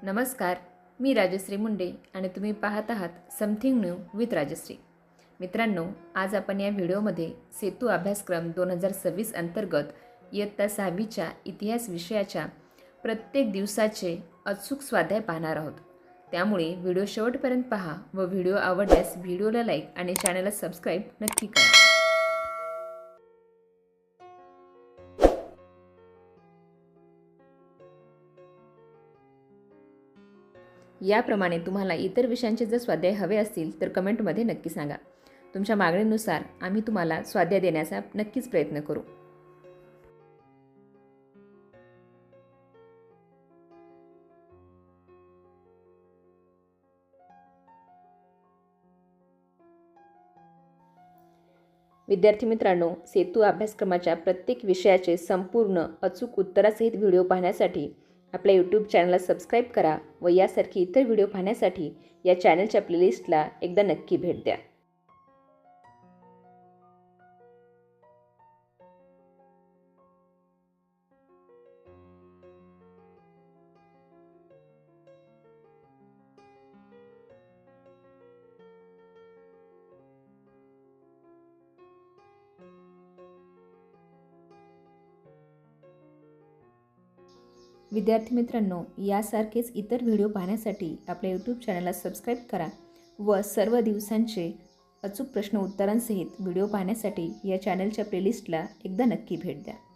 नमस्कार, मी राजश्री मुंडे आणि तुम्ही पाहत आहात समथिंग न्यू विथ राजश्री. मित्रांनो, आज आपण या व्हिडिओमध्ये सेतू अभ्यासक्रम 2026 अंतर्गत इयत्ता 6वीच्या इतिहास विषयाच्या प्रत्येक दिवसाचे अचूक स्वाध्याय पाहणार आहोत. त्यामुळे व्हिडिओ शेवटपर्यंत पहा व व्हिडिओ आवडल्यास व्हिडिओला लाईक आणि चॅनलला सबस्क्राईब नक्की करा. याप्रमाणे तुम्हाला इतर विषयांचे जर स्वाध्याय हवे असतील तर कमेंटमध्ये नक्की सांगा. तुमच्या मागणीनुसार आम्ही तुम्हाला स्वाध्याय देण्याचा नक्कीच प्रयत्न करू. विद्यार्थी मित्रांनो, सेतू अभ्यासक्रमाच्या प्रत्येक विषयाचे संपूर्ण अचूक उत्तरासहित व्हिडिओ पाहण्यासाठी आपल्या यूट्यूब चॅनलला सबस्क्राईब करा व यासारखी इतर व्हिडिओ पाहण्यासाठी या चॅनलच्या प्लेलिस्टला एकदा नक्की भेट द्या. विद्यार्थी मित्रांनो, यासारखेच इतर व्हिडिओ पाहण्यासाठी आपल्या यूट्यूब चॅनलला सबस्क्राईब करा व सर्व दिवसांचे अचूक प्रश्न उत्तरांसहित व्हिडिओ पाहण्यासाठी या चॅनलच्या प्लेलिस्टला एकदा नक्की भेट द्या.